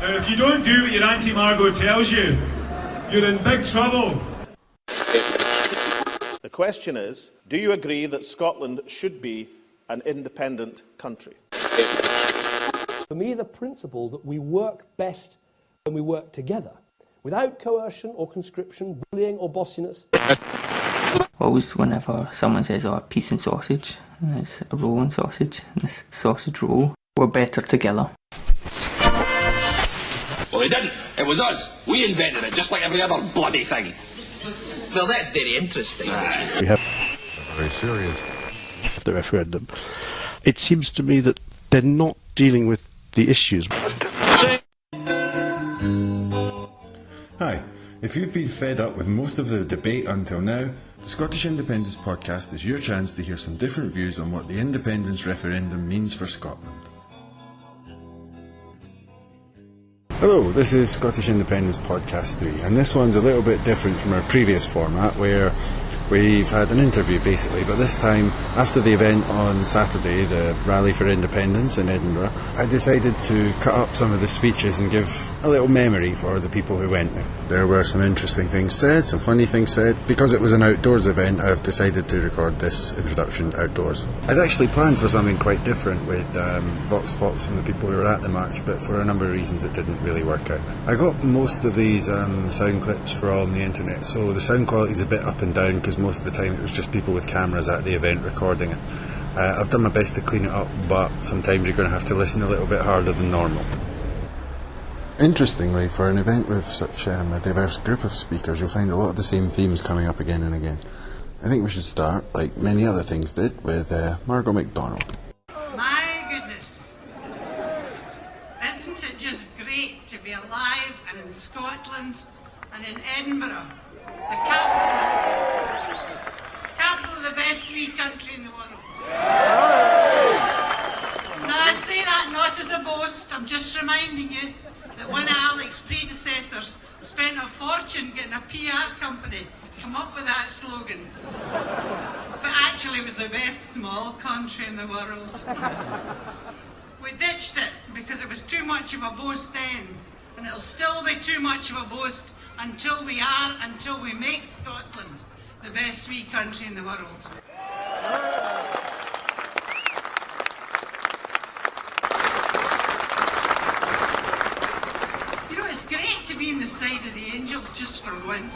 Now, if you don't do what your Auntie Margot tells you, you're in big trouble. The question is, do you agree that Scotland should be an independent country? For me, the principle that we work best when we work together, without coercion or conscription, bullying or bossiness. Always whenever someone says, oh, peace and sausage, and it's a roll and sausage, and it's sausage roll, we're better together. Well, they didn't. It was us. We invented it, just like every other bloody thing. Well, that's very interesting. We have very serious the referendum. It seems to me that they're not dealing with the issues. Hi, if you've been fed up with most of the debate until now, the Scottish Independence Podcast is your chance to hear some different views on what the independence referendum means for Scotland. Hello, this is Scottish Independence Podcast 3, and this one's a little bit different from our previous format where we've had an interview basically, but this time after the event on Saturday, the Rally for Independence in Edinburgh, I decided to cut up some of the speeches and give a little memory for the people who went there. There were some interesting things said, some funny things said. Because it was an outdoors event, I've decided to record this introduction outdoors. I'd actually planned for something quite different with vox pops from the people who were at the march, but for a number of reasons it didn't really work out. I got most of these sound clips from the internet, so the sound quality is a bit up and down because most of the time it was just people with cameras at the event recording it. I've done my best to clean it up, but sometimes you're going to have to listen a little bit harder than normal. Interestingly, for an event with such a diverse group of speakers, you'll find a lot of the same themes coming up again and again. I think we should start, like many other things did, with Margot MacDonald. My goodness, isn't it just great to be alive and in Scotland and in Edinburgh, the capital of the best free country in the world. Now I say that not as a boast, I'm just reminding you that one of Alex's predecessors spent a fortune getting a PR company to come up with that slogan. But actually it was the best small country in the world. We ditched it because it was too much of a boast then, and it'll still be too much of a boast until we make Scotland the best free country in the world. It's great to be on the side of the angels just for once.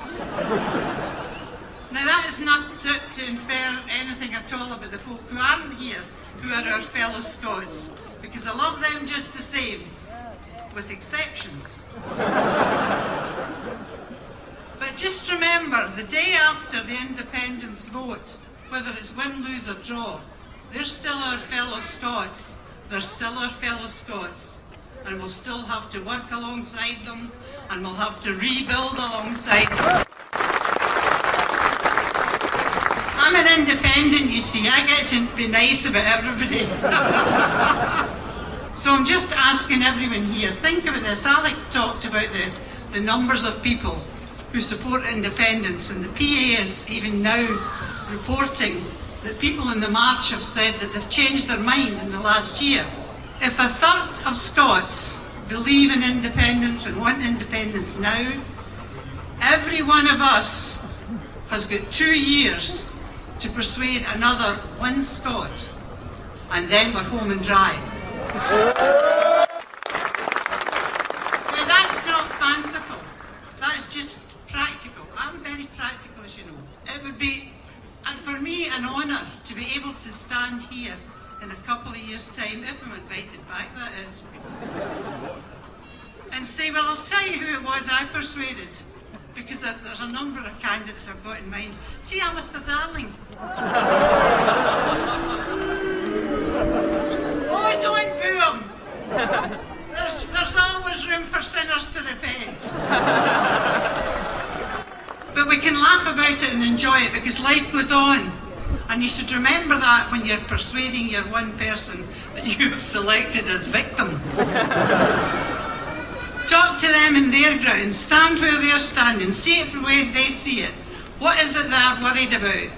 Now that is not to infer anything at all about the folk who aren't here, who are our fellow Scots, because I love them just the same, with exceptions. But just remember, the day after the independence vote, whether it's win, lose or draw, they're still our fellow Scots, they're still our fellow Scots. And we'll still have to work alongside them, and we'll have to rebuild alongside them. I'm an independent, you see, I get to be nice about everybody. So I'm just asking everyone here, think about this. Alex talked about the numbers of people who support independence, and the PA is even now reporting that people in the march have said that they've changed their mind in the last year. If a third of Scots believe in independence and want independence now, every one of us has got 2 years to persuade another one Scot, and then we're home and dry. Now that's not fanciful, that's just practical. I'm very practical, as you know. It would be, and for me, an honour to be able to stand here in a couple of years' time, if I'm invited back, that is, and say, well, I'll tell you who it was I persuaded, because there's a number of candidates I've got in mind. See Alistair Darling. Oh, don't boo him. There's always room for sinners to repent. But we can laugh about it and enjoy it, because life goes on. And you should remember that when you're persuading your one person that you've selected as victim. Talk to them in their ground, stand where they're standing, see it from where they see it. What is it they're worried about?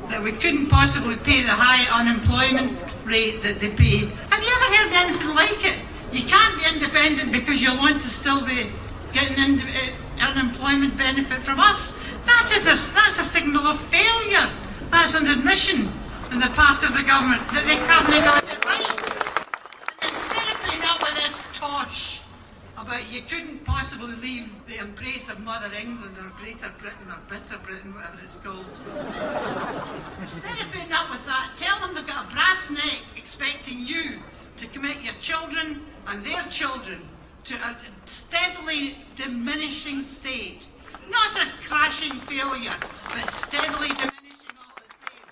That we couldn't possibly pay the high unemployment rate that they pay. Have you ever heard anything like it? You can't be independent because you'll want to still be getting unemployment benefit from us. That's a signal of failure. That's an admission on the part of the government that they haven't got it right. And instead of putting up with this tosh about you couldn't possibly leave the embrace of Mother England or Greater Britain or Bitter Britain, whatever it's called. Instead of putting up with that, tell them they've got a brass neck expecting you to commit your children and their children to a steadily diminishing state. Not a crashing failure, but steadily diminishing all the same.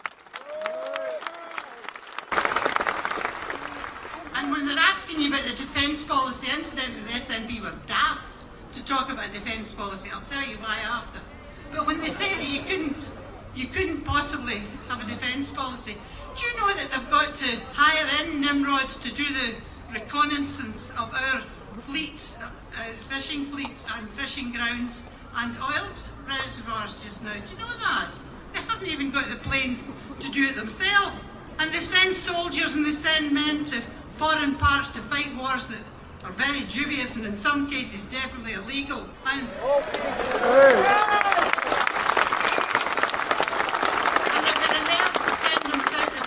And when they're asking you about the defence policy, incidentally, the SNP were daft to talk about defence policy. I'll tell you why after. But when they say that you couldn't possibly have a defence policy, do you know that they've got to hire in Nimrods to do the reconnaissance of our fleets, fishing fleets and fishing grounds and oil reservoirs just now? Do you know that? They haven't even got the planes to do it themselves. And they send soldiers and they send men to foreign parts to fight wars that are very dubious and in some cases definitely illegal. And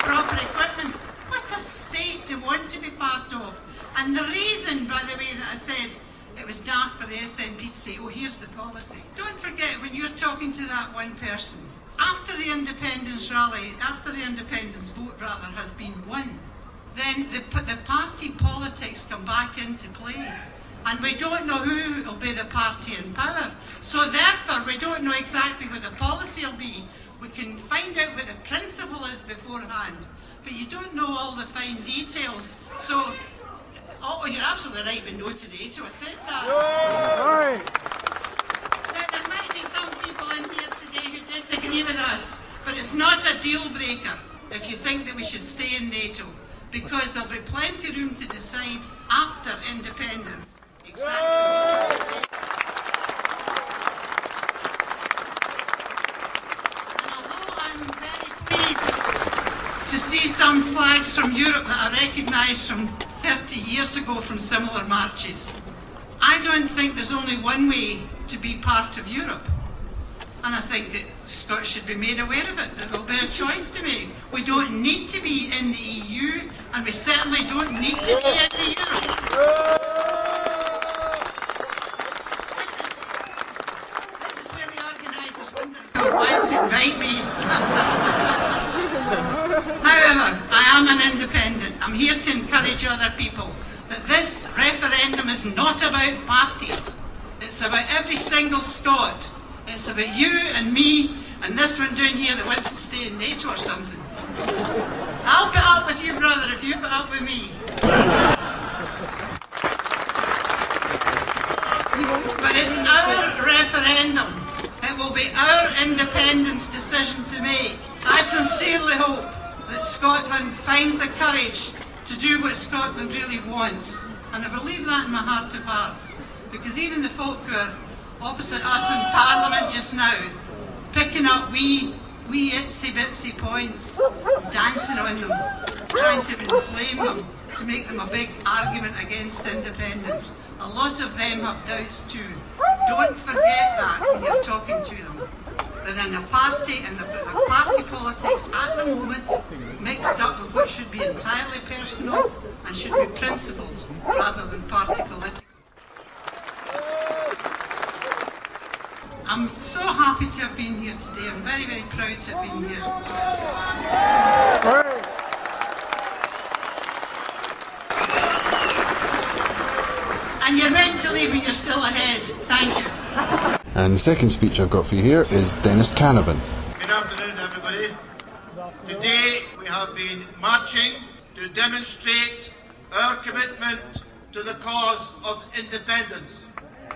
proper equipment. What a state to want to be part of. And the reason, by the way, that I said it was daft for the SNP to say, oh, here's the policy. Don't forget, when you're talking to that one person, after the independence vote has been won, then the party politics come back into play. And we don't know who will be the party in power. So therefore, we don't know exactly what the policy will be. We can find out what the principle is beforehand, but you don't know all the fine details. So, you're absolutely right with no today, so I said that. Now, there might be some people in here today who disagree with us, but it's not a deal breaker if you think that we should stay in NATO, because there'll be plenty of room to decide after independence exactly. To see some flags from Europe that I recognised from 30 years ago from similar marches. I don't think there's only one way to be part of Europe. And I think that Scots should be made aware of it, that there'll be a choice to make. We don't need to be in the EU, and we certainly don't need to be in the Euro. This is where the organisers wonder why they invite me. However, I am an independent. I'm here to encourage other people that this referendum is not about parties. It's about every single Scot. It's about you and me and this one down here that wants to stay in NATO or something. I'll put up with you, brother, if you put up with me. But it's our referendum. It will be our independence decision to make. I sincerely hope that Scotland finds the courage to do what Scotland really wants. And I believe that in my heart of hearts. Because even the folk who are opposite us in Parliament just now, picking up wee itsy bitsy points, dancing on them, trying to inflame them, to make them a big argument against independence. A lot of them have doubts too. Don't forget that when you're talking to them. They're in a party, and they've got their party politics at the moment mixed up with what should be entirely personal and should be principled rather than party politics. I'm so happy to have been here today. I'm very, very proud to have been here. And you're meant to leave when you're still ahead. Thank you. And the second speech I've got for you here is Dennis Canavan. Good afternoon, everybody. Today we have been marching to demonstrate our commitment to the cause of independence.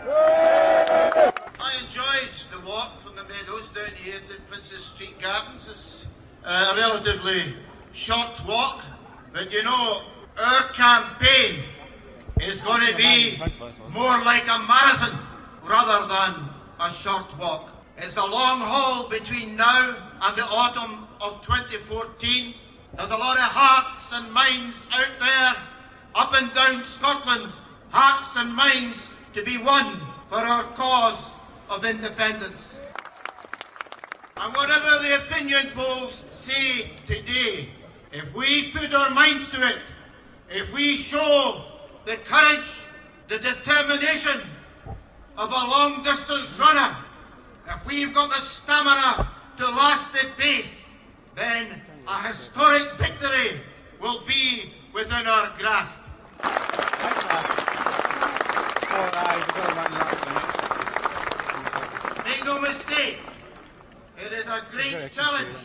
I enjoyed the walk from the Meadows down here to Princess Street Gardens. It's a relatively short walk, but you know, our campaign is going to be more like a marathon rather than a short walk. It's a long haul between now and the autumn of 2014. There's a lot of hearts and minds out there up and down Scotland, hearts and minds to be won for our cause of independence. And whatever the opinion polls say today, if we put our minds to it, if we show the courage, the determination of a long-distance runner, if we've got the stamina to last the pace, then a historic victory will be within our grasp. Make no mistake, it is a great challenge,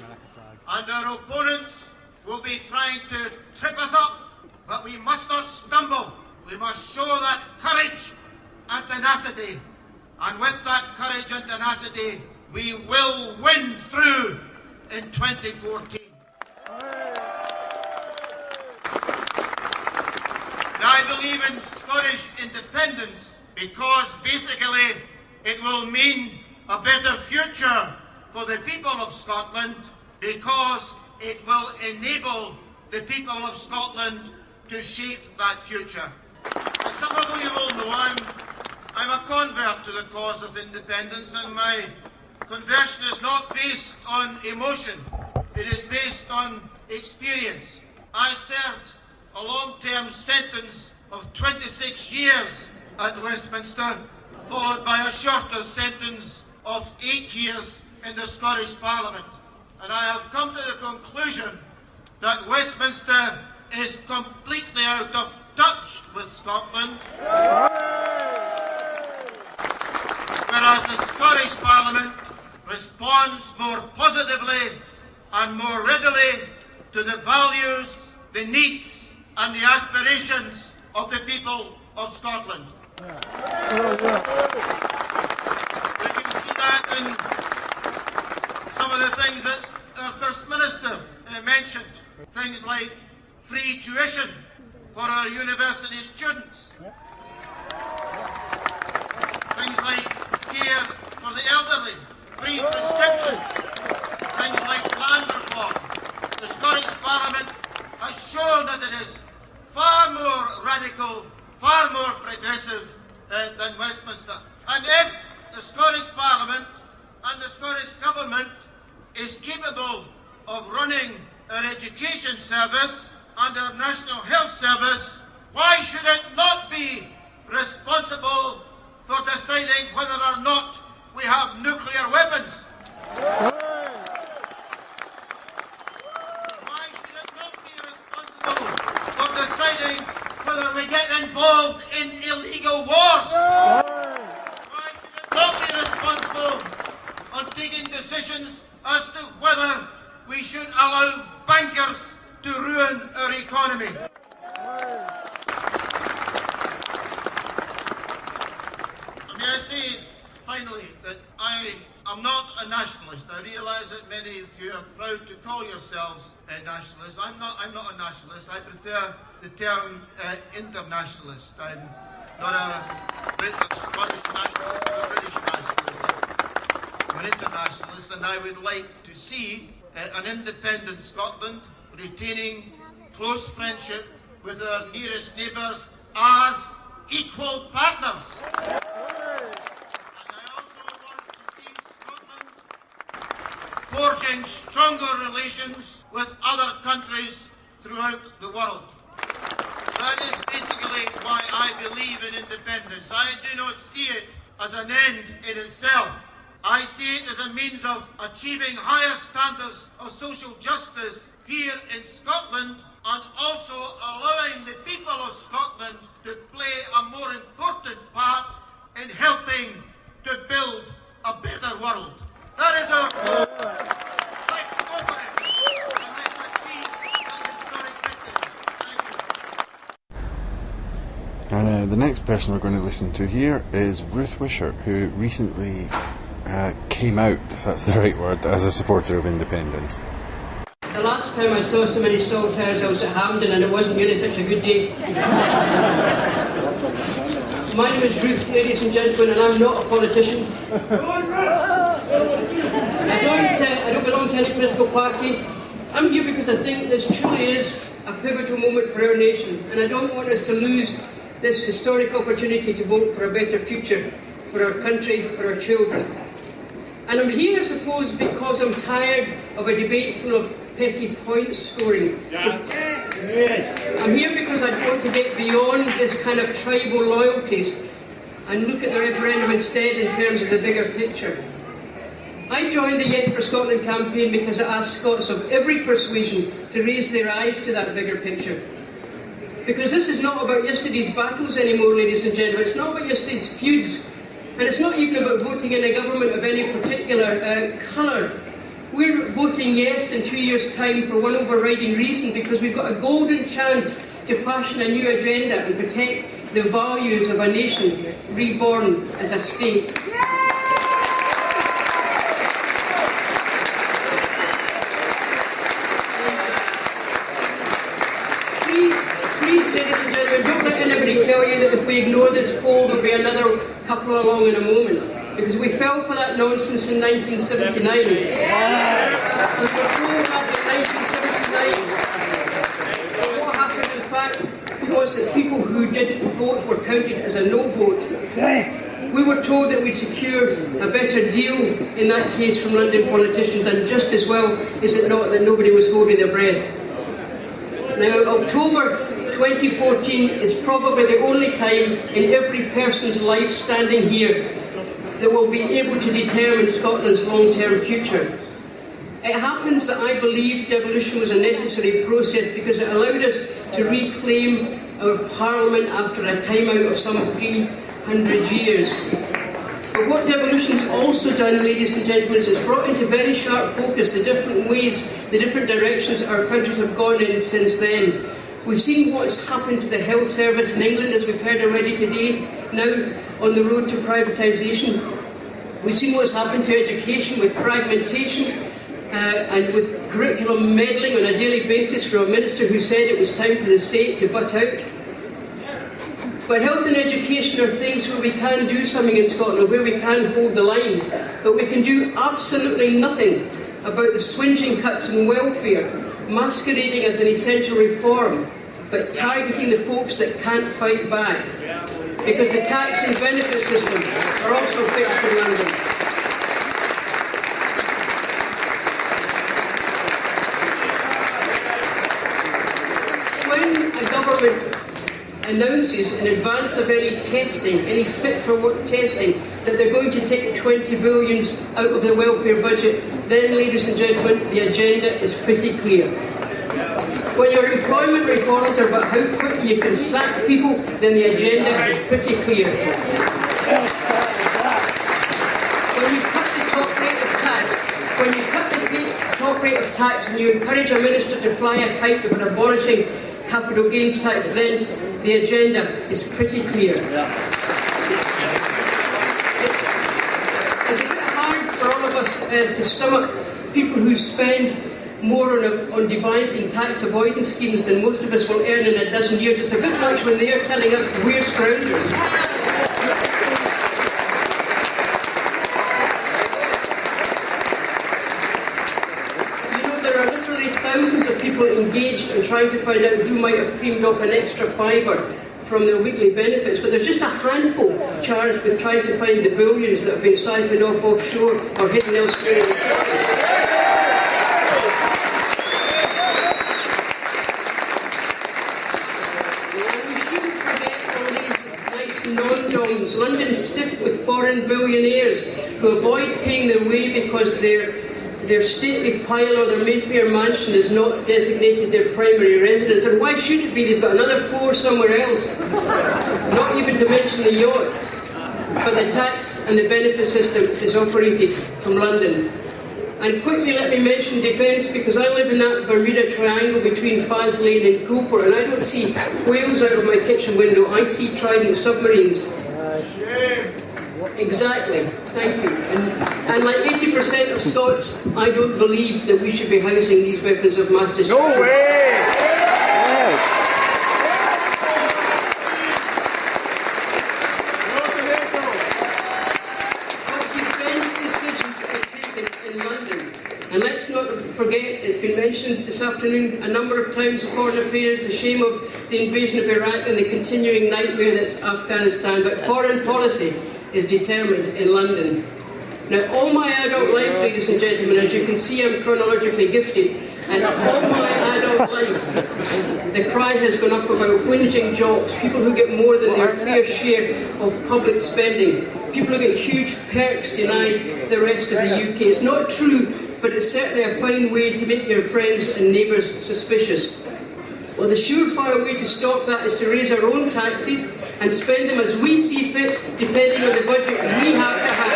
and our opponents will be trying to trip us up, but we must not stumble. We must show that courage and tenacity, and with that courage and tenacity, we will win through in 2014. I believe in Scottish independence because basically it will mean a better future for the people of Scotland, because it will enable the people of Scotland to shape that future. As some of you will know, I'm a convert to the cause of independence, and my conversion is not based on emotion, it is based on experience. I served a long-term sentence of 26 years at Westminster, followed by a shorter sentence of 8 years in the Scottish Parliament. And I have come to the conclusion that Westminster is completely out of touch with Scotland, whereas the Scottish Parliament responds more positively and more readily to the values, the needs and the aspirations of the people of Scotland. We can see that in some of the things that our First Minister mentioned. Things like free tuition for our university students. Things like care for the elderly, free prescriptions, things like land reform. The Scottish Parliament has shown that it is far more radical, far more progressive than Westminster. And if the Scottish Parliament and the Scottish Government is capable of running our education service and our National Health Service, why should it not be responsible for deciding whether or not we have nuclear weapons? Why should it not be responsible for deciding whether we get involved in illegal wars? Why should it not be responsible on taking decisions as to whether we should allow bankers to ruin our economy? May I say, finally, that I am not a nationalist. I realise that many of you are proud to call yourselves nationalists. I'm not a nationalist. I prefer the term internationalist. I'm not a Scottish nationalist, but a British nationalist. I'm an internationalist, and I would like to see an independent Scotland retaining close friendship with our nearest neighbours as equal partners. And I also want to see Scotland forging stronger relations with other countries throughout the world. That is basically why I believe in independence. I do not see it as an end in itself. I see it as a means of achieving higher standards of social justice here in Scotland, and also allowing the people of Scotland to play a more important part in helping to build a better world. That is our goal. Let's go for it, and let's achieve that historic victory. Thank you. And the next person we're going to listen to here is Ruth Wishart, who recently came out, if that's the right word, as a supporter of independence. The last time I saw so many soldiers, I was at Hampden, and it wasn't really such a good day. My name is Ruth, ladies and gentlemen, and I'm not a politician. I don't belong to any political party. I'm here because I think this truly is a pivotal moment for our nation, and I don't want us to lose this historic opportunity to vote for a better future for our country, for our children. And I'm here, I suppose, because I'm tired of a debate full of petty point scoring. I'm here because I want to get beyond this kind of tribal loyalties and look at the referendum instead in terms of the bigger picture. I joined the Yes for Scotland campaign because I asked Scots of every persuasion to raise their eyes to that bigger picture. Because this is not about yesterday's battles anymore, ladies and gentlemen. It's not about yesterday's feuds. And it's not even about voting in a government of any particular colour. We're voting yes in 2 years' time for one overriding reason, because we've got a golden chance to fashion a new agenda and protect the values of a nation reborn as a state. Please, ladies and gentlemen, don't let anybody tell you that if we ignore this poll, there'll be another couple along in a moment. Because we fell for that nonsense in 1979. We were told that in 1979. What happened, in fact, was that people who didn't vote were counted as a no vote. We were told that we'd secure a better deal in that case from London politicians, and just as well is it not that nobody was holding their breath. Now, October 2014 is probably the only time in every person's life standing here that will be able to determine Scotland's long-term future. It happens that I believe devolution was a necessary process because it allowed us to reclaim our Parliament after a time-out of some 300 years. But what devolution's also done, ladies and gentlemen, is it's brought into very sharp focus the different ways, the different directions our countries have gone in since then. We've seen what's happened to the health service in England, as we've heard already today, now on the road to privatisation. We've seen what's happened to education with fragmentation and with curriculum meddling on a daily basis from a minister who said it was time for the state to butt out. But health and education are things where we can do something in Scotland, where we can hold the line. But we can do absolutely nothing about the swingeing cuts in welfare, masquerading as an essential reform, but targeting the folks that can't fight back. Because the tax and benefit system are also fixed in London. When a government announces in advance of any testing, any fit-for-work testing, that they're going to take 20 billion out of the welfare budget, then, ladies and gentlemen, the agenda is pretty clear. When your employment reforms are about how quickly you can sack people, then the agenda is pretty clear. When you cut the top rate of tax, and you encourage a minister to fly a kite about abolishing capital gains tax, then the agenda is pretty clear. It's a bit hard for all of us to stomach people who spend more on devising tax avoidance schemes than most of us will earn in a dozen years. It's a bit much when they are telling us we're scroungers. You know, there are literally thousands of people engaged in trying to find out who might have creamed off an extra fiver from their weekly benefits, but there's just a handful charged with trying to find the billions that have been siphoned off offshore or hidden elsewhere in the country. London's stiff with foreign billionaires who avoid paying their way because their stately pile or their Mayfair mansion is not designated their primary residence. And why should it be? They've got another 4 somewhere else. Not even to mention the yacht. But the tax and the benefit system is operated from London. And quickly let me mention defence, because I live in that Bermuda Triangle between Faslane and Coolport, and I don't see whales out of my kitchen window, I see Trident submarines. Exactly, thank you. And like 80% of Scots, I don't believe that we should be housing these weapons of mass destruction. No way! What defence decisions are taken in London? And let's let's not forget, it's been mentioned this afternoon a number of times, foreign affairs, the shame of the invasion of Iraq and the continuing nightmare that's Afghanistan, but foreign policy is determined in London. Now, all my adult life, ladies and gentlemen, as you can see, I'm chronologically gifted, and all my adult life, the cry has gone up about whinging jobs, people who get more than their fair share of public spending, people who get huge perks denied the rest of the UK. It's not true, but it's certainly a fine way to make your friends and neighbours suspicious. Well, the surefire way to stop that is to raise our own taxes and spend them as we see fit, depending on the budget we have to have.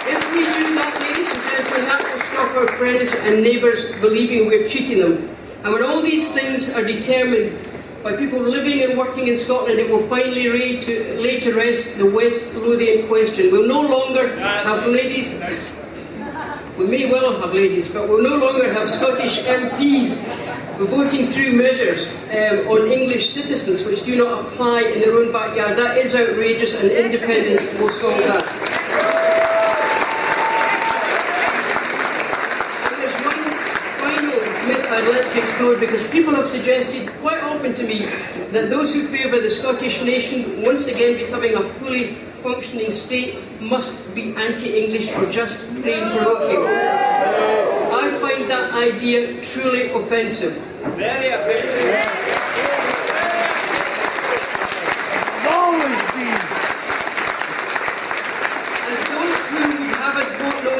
If we do that, ladies and gentlemen, that will stop our friends and neighbours believing we're cheating them. And when all these things are determined by people living and working in Scotland, it will finally lay to rest the West Lothian question. We'll no longer have ladies, we may well have ladies, but we'll no longer have Scottish MPs voting through measures on English citizens which do not apply in their own backyard. That is outrageous, and independence will solve that. I'd like to explore, because people have suggested quite often to me that those who favour the Scottish nation once again becoming a fully functioning state must be anti-English or just plain provoking. I find that idea truly offensive. Very offensive.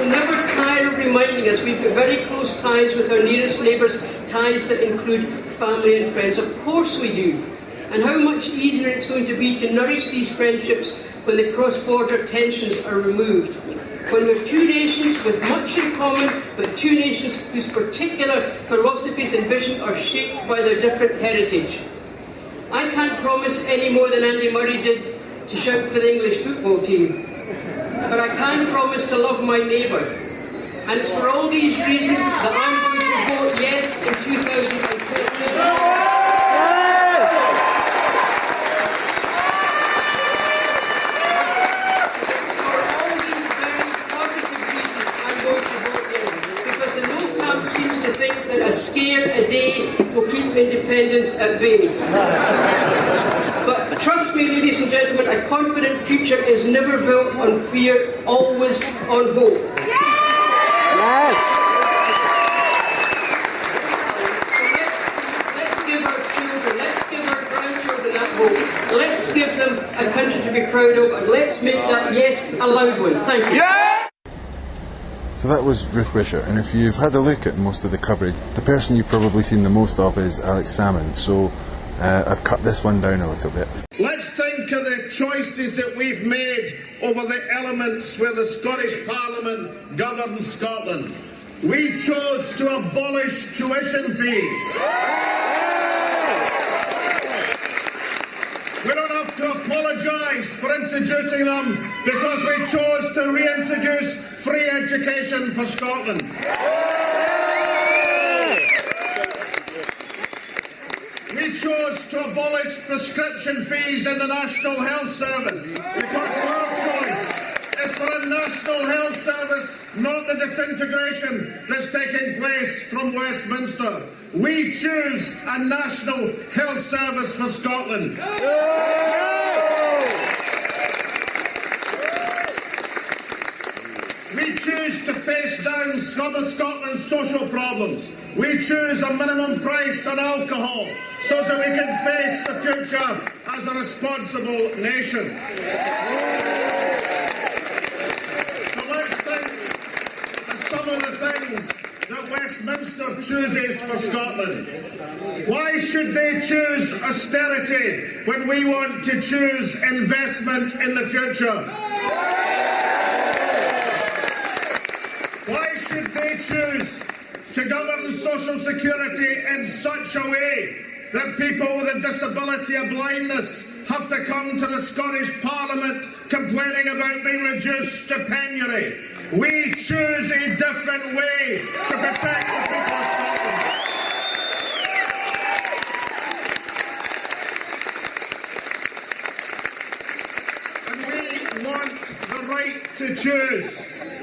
Never tire of reminding us we've got very close ties with our nearest neighbours, ties that include family and friends. Of course we do. And how much easier it's going to be to nourish these friendships when the cross-border tensions are removed. When we're two nations with much in common, but two nations whose particular philosophies and vision are shaped by their different heritage. I can't promise any more than Andy Murray did to shout for the English football team. But I can promise to love my neighbour. And it's for all these reasons that I'm going to vote yes in 2015. Yes! It's for all these very positive reasons I'm going to vote yes. Because the No camp seems to think that a scare a day will keep independence at bay. But trust me, ladies and gentlemen, a confident future is never built on fear, always on hope. Yes! So let's give our children, let's give our grandchildren that hope. Let's give them a country to be proud of, and let's make that yes a loud one. Thank you. Yeah! So that was Ruth Wishart, and if you've had a look at most of the coverage, the person you've probably seen the most of is Alex Salmond, so I've cut this one down a little bit. Let's think of the choices that we've made over the elements where the Scottish Parliament governs Scotland. We chose to abolish tuition fees. We don't have to apologise for introducing them, because we chose to reintroduce free education for Scotland. We chose to abolish prescription fees in the National Health Service, because our choice is for a National Health Service, not the disintegration that's taking place from Westminster. We choose a National Health Service for Scotland. We choose to face down some of Scotland's social problems. We choose a minimum price on alcohol so that we can face the future as a responsible nation. So let's think of some of the things that Westminster chooses for Scotland. Why should they choose austerity when we want to choose investment in the future? Why should they choose to govern social security in such a way that people with a disability or blindness have to come to the Scottish Parliament complaining about being reduced to penury? We choose a different way to protect the people of Scotland.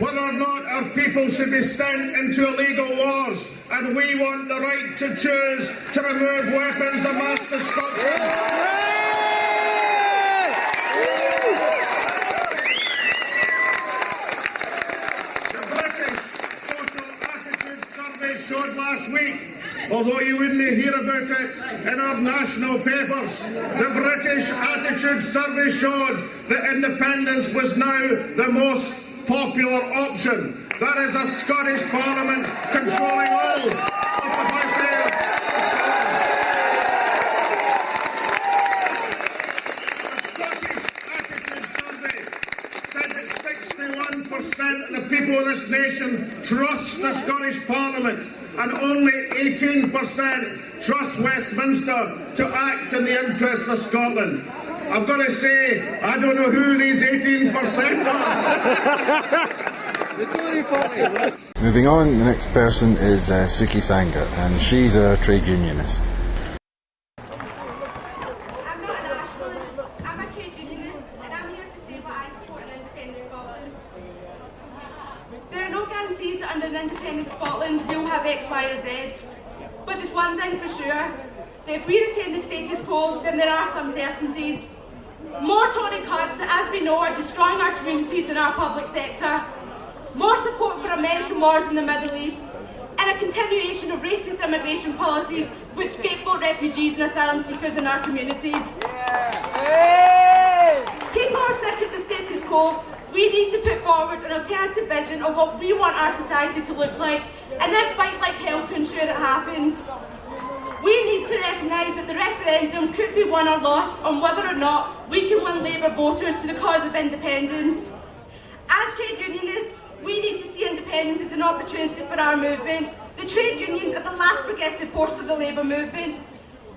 whether or not our people should be sent into illegal wars, and we want the right to choose to remove weapons of mass destruction. Showed last week, although you wouldn't hear about it in our national papers, the British Attitude Survey showed that independence was now the most popular option. That is a Scottish Parliament controlling all of the affairs. The Scottish Attitude Survey said that 61% of the people of this nation trust the Scottish Parliament, and only 18% trust Westminster to act in the interests of Scotland. I've got to say, I don't know who these 18% are. Moving on, the next person is Suki Sanga, and she's a trade unionist. I'm not a nationalist, I'm a trade unionist, and I'm here to say what I support in independent Scotland. There are no guarantees that under an independent Scotland we'll have X, Y or Z. But there's one thing for sure, that if we retain the status quo, then there are some certainties. More Tory cuts that, as we know, are destroying our communities and our public sector. More support for American wars in the Middle East. And a continuation of racist immigration policies which scapegoat refugees and asylum seekers in our communities. People are sick of the status quo. We need to put forward an alternative vision of what we want our society to look like, and then fight like hell to ensure it happens. We need to recognise that the referendum could be won or lost on whether or not we can win Labour voters to the cause of independence. As trade unionists, we need to see independence as an opportunity for our movement. The trade unions are the last progressive force of the Labour movement.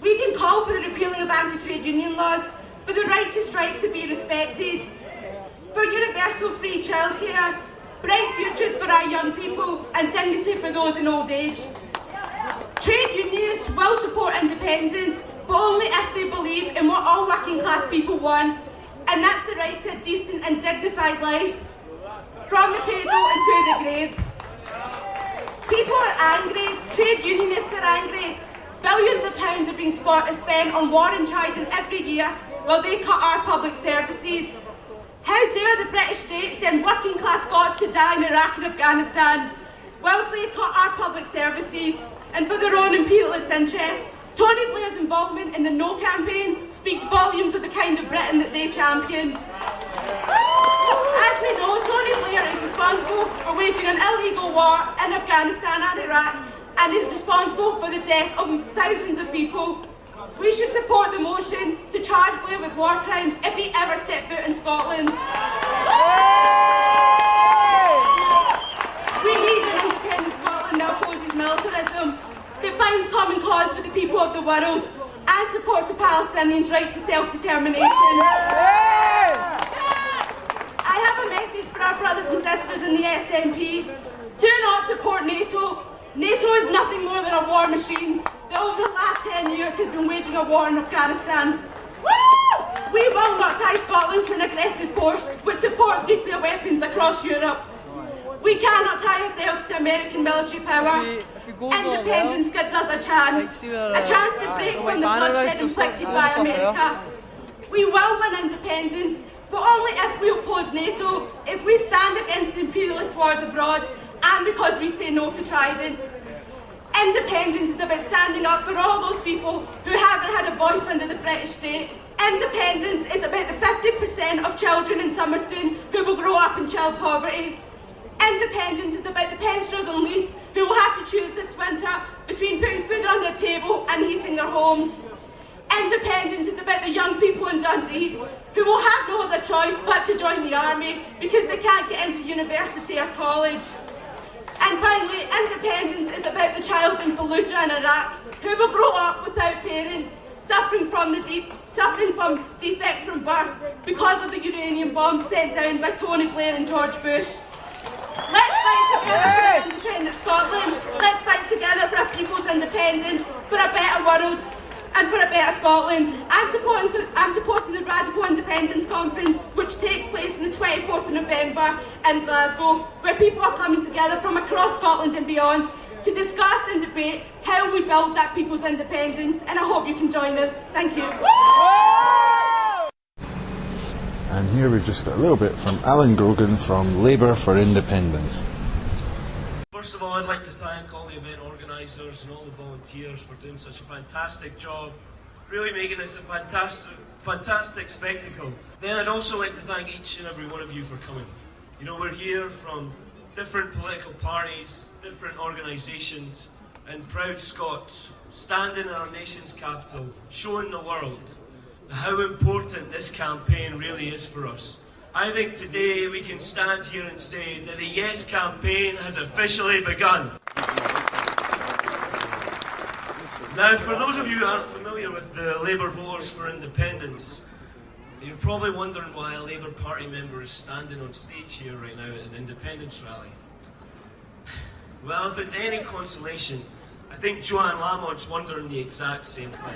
We can call for the repealing of anti-trade union laws, for the right to strike to be respected, for universal free childcare, bright futures for our young people, and dignity for those in old age. Trade unionists will support independence, but only if they believe in what all working class people want, and that's the right to a decent and dignified life, from the cradle into the grave. People are angry, trade unionists are angry. Billions of pounds are being spent on war and Trident every year while they cut our public services. How dare the British state send working class Scots to die in Iraq and Afghanistan, whilst they cut our public services and for their own imperialist interests? Tony Blair's involvement in the No campaign speaks volumes of the kind of Britain that they champion. As we know, Tony Blair is responsible for waging an illegal war in Afghanistan and Iraq, and is responsible for the death of thousands of people. We should support the motion to charge Blair with war crimes if he ever stepped foot in Scotland. We need an independent Scotland that opposes militarism, that finds common cause with the people of the world, and supports the Palestinians' right to self-determination. I have a message for our brothers and sisters in the SNP. Do not support NATO. NATO is nothing more than a war machine that over the last 10 years has been waging a war in Afghanistan. We will not tie Scotland to an aggressive force which supports nuclear weapons across Europe. We cannot tie ourselves to American military power. Independence gives us a chance to break from the bloodshed inflicted by America. We will win independence, but only if we oppose NATO, if we stand against the imperialist wars abroad, and because we say no to Trident. Independence is about standing up for all those people who haven't had a voice under the British state. Independence is about the 50% of children in Summerston who will grow up in child poverty. Independence is about the pensioners in Leith who will have to choose this winter between putting food on their table and heating their homes. Independence is about the young people in Dundee who will have no other choice but to join the army because they can't get into university or college. And finally, independence is about the child in Fallujah in Iraq who will grow up without parents, suffering from defects from birth because of the uranium bombs sent down by Tony Blair and George Bush. Let's fight together for independent Scotland. Let's fight together for our people's independence, for a better world. and for a better Scotland. I'm supporting the Radical Independence Conference, which takes place on the 24th of November in Glasgow, where people are coming together from across Scotland and beyond to discuss and debate how we build that people's independence, and I hope you can join us. Thank you. And here we've just got a little bit from Alan Grogan from Labour for Independence. First of all, I'd like to thank all the event organisers and all the volunteers for doing such a fantastic job, really making this a fantastic spectacle. Then I'd also like to thank each and every one of you for coming. You know, we're here from different political parties, different organisations, and proud Scots, standing in our nation's capital, showing the world how important this campaign really is for us. I think today we can stand here and say that the Yes campaign has officially begun. Now, for those of you who aren't familiar with the Labour Voters for Independence, you're probably wondering why a Labour Party member is standing on stage here right now at an independence rally. Well, if it's any consolation, I think Joanne Lamont's wondering the exact same thing.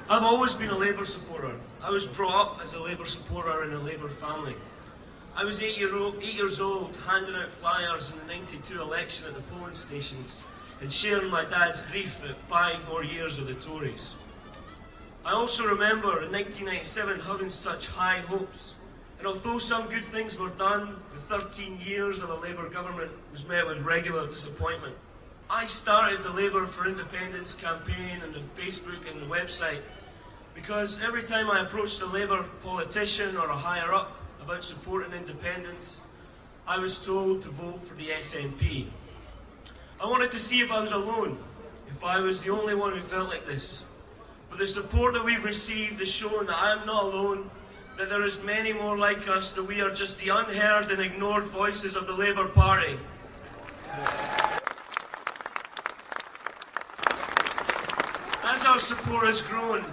I've always been a Labour supporter. I was brought up as a Labour supporter in a Labour family. I was 8 years old, handing out flyers in the '92 election at the polling stations and sharing my dad's grief at 5 more years of the Tories. I also remember in 1997 having such high hopes, and although some good things were done, the 13 years of a Labour government was met with regular disappointment. I started the Labour for Independence campaign on the Facebook and the website because every time I approached a Labour politician or a higher up about supporting independence, I was told to vote for the SNP. I wanted to see if I was alone, if I was the only one who felt like this. But the support that we've received has shown that I am not alone, that there is many more like us, that we are just the unheard and ignored voices of the Labour Party. As our support has grown,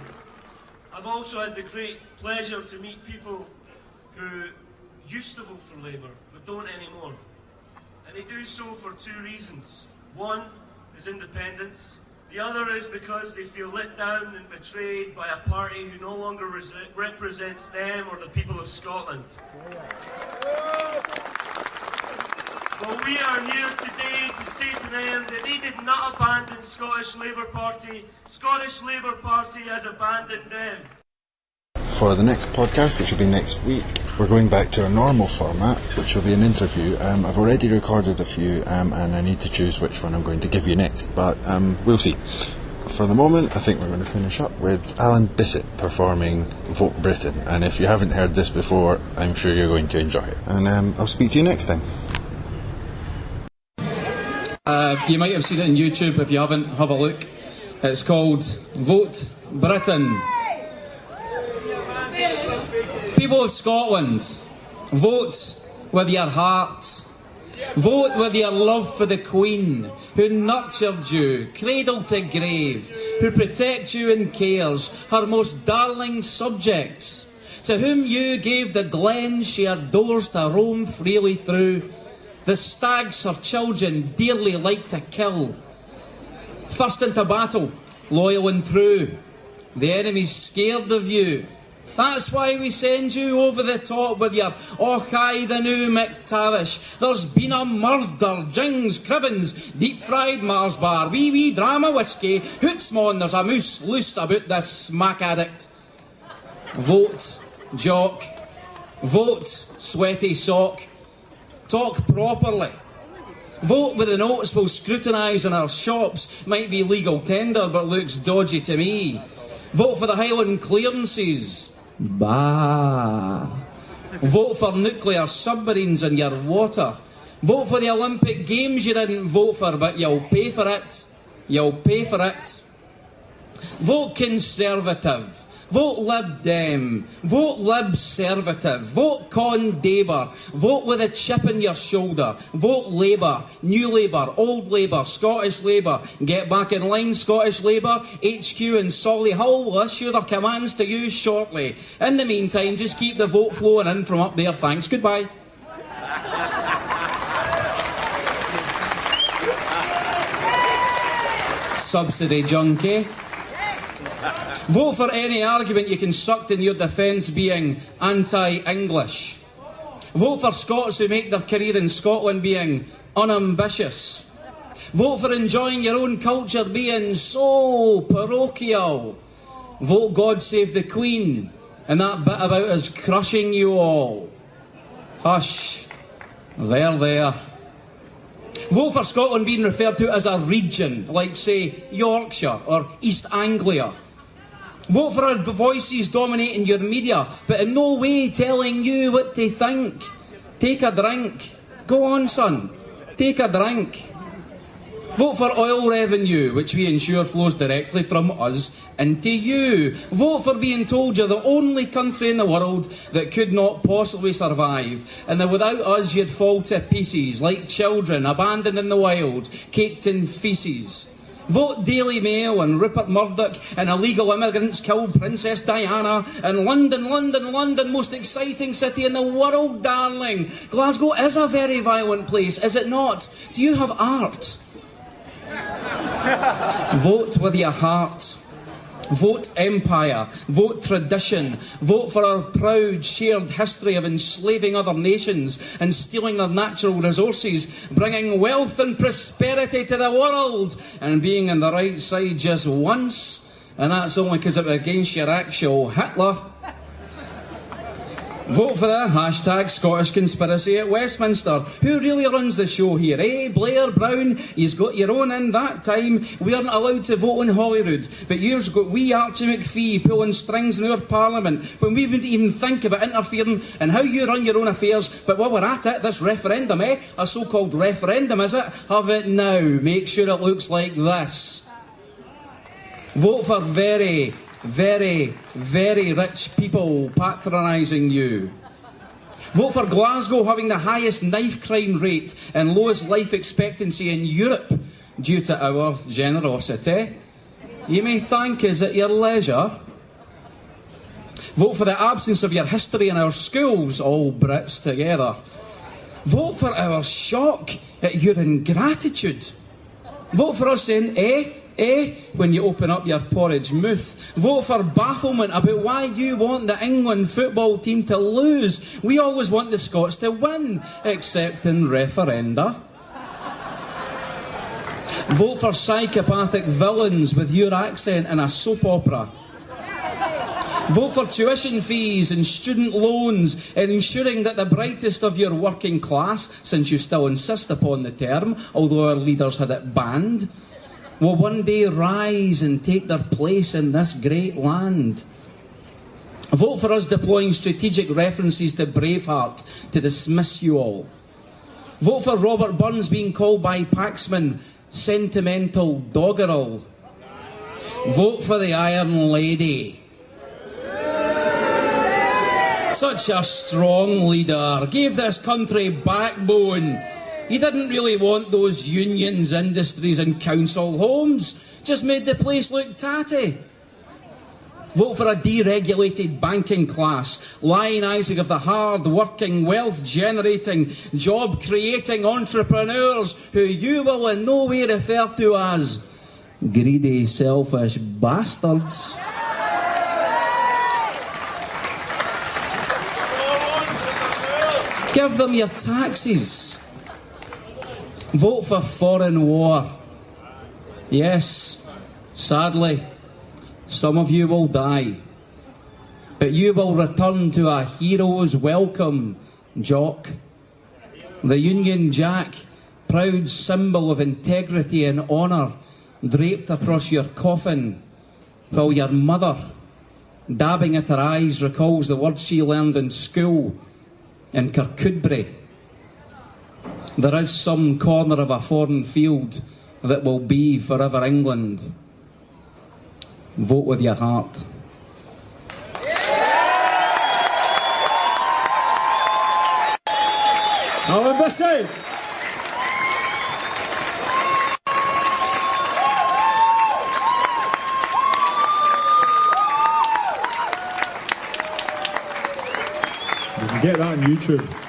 I've also had the great pleasure to meet people who used to vote for Labour, but don't anymore. And they do so for two reasons. One is independence. The other is because they feel let down and betrayed by a party who no longer represents them or the people of Scotland. Well, we are here today to say to them that they did not abandon Scottish Labour Party. Scottish Labour Party has abandoned them. For the next podcast, which will be next week, we're going back to our normal format, which will be an interview. I've already recorded a few, and I need to choose which one I'm going to give you next, but we'll see. For the moment, I think we're going to finish up with Alan Bissett performing Vote Britain, and if you haven't heard this before, I'm sure you're going to enjoy it. And I'll speak to you next time. You might have seen it on YouTube. If you haven't, have a look. It's called Vote Britain. People of Scotland, vote with your heart. Vote with your love for the Queen, who nurtured you, cradle to grave, who protects you and cares, her most darling subjects, to whom you gave the glens she adores to roam freely through, the stags her children dearly like to kill. First into battle, loyal and true, the enemy's scared of you. That's why we send you over the top with your Och aye the new McTavish. There's been a murder, jings, crivens, deep fried Mars bar, wee drama whiskey, hootsmon, there's a moose loose about this smack addict. Vote, jock. Vote, sweaty sock. Talk properly. Vote with the notes we'll scrutinise in our shops. Might be legal tender but looks dodgy to me. Vote for the Highland clearances. Bah. Vote for nuclear submarines in your water. Vote for the Olympic Games you didn't vote for, but you'll pay for it. You'll pay for it. Vote Conservative. Vote Lib Dem. Vote Lib Servative. Vote Con Daber. Vote with a chip in your shoulder. Vote Labour. New Labour. Old Labour. Scottish Labour. Get back in line, Scottish Labour. HQ and Solihull will issue their commands to you shortly. In the meantime, just keep the vote flowing in from up there. Thanks. Goodbye. subsidy junkie. Vote for any argument you construct in your defence being anti-English. Vote for Scots who make their career in Scotland being unambitious. Vote for enjoying your own culture being so parochial. Vote God Save the Queen and that bit about us crushing you all. Hush. There. Vote for Scotland being referred to as a region, like, say, Yorkshire or East Anglia. Vote for our voices dominating your media, but in no way telling you what to think. Take a drink. Go on, son. Take a drink. Vote for oil revenue, which we ensure flows directly from us into you. Vote for being told you're the only country in the world that could not possibly survive, and that without us you'd fall to pieces, like children abandoned in the wild, caked in faeces. Vote Daily Mail and Rupert Murdoch and illegal immigrants killed Princess Diana and London, most exciting city in the world, darling. Glasgow is a very violent place, is it not? Do you have art? Vote with your heart. Vote empire. Vote tradition. Vote for our proud shared history of enslaving other nations and stealing their natural resources, bringing wealth and prosperity to the world, and being on the right side just once, and that's only because it was against your actual Hitler. Vote for the hashtag Scottish conspiracy at Westminster. Who really runs the show here, eh? Blair, Brown, you've got your own in that time. We aren't allowed to vote in Holyrood, but you've got wee Archie McPhee pulling strings in our parliament when we wouldn't even think about interfering in how you run your own affairs. But while we're at it, this referendum, eh? A so-called referendum, is it? Have it now. Make sure it looks like this. Vote for very rich people patronising you. Vote for Glasgow having the highest knife crime rate and lowest life expectancy in Europe due to our generosity. You may thank us at your leisure. Vote for the absence of your history in our schools, all Brits together. Vote for our shock at your ingratitude. Vote for us saying, when you open up your porridge mouth. Vote for bafflement about why you want the England football team to lose. We always want the Scots to win, except in referenda. Vote for psychopathic villains with your accent in a soap opera. Vote for tuition fees and student loans, ensuring that the brightest of your working class, since you still insist upon the term, although our leaders had it banned, will one day rise and take their place in this great land. Vote for us deploying strategic references to Braveheart to dismiss you all. Vote for Robert Burns being called by Paxman sentimental doggerel. Vote for the Iron Lady. Such a strong leader, gave this country backbone. He didn't really want those unions, industries and council homes. Just made the place look tatty. Vote for a deregulated banking class, lionising of the hard-working, wealth-generating, job-creating entrepreneurs who you will in no way refer to as greedy, selfish bastards. Give them your taxes. Vote for foreign war. Yes, sadly, some of you will die, but you will return to a hero's welcome, Jock. The Union Jack, proud symbol of integrity and honour, draped across your coffin, while your mother, dabbing at her eyes, recalls the words she learned in school in Kirkcudbright. There is some corner of a foreign field that will be forever England. Vote with your heart. Alan Bissey. You can get that on YouTube.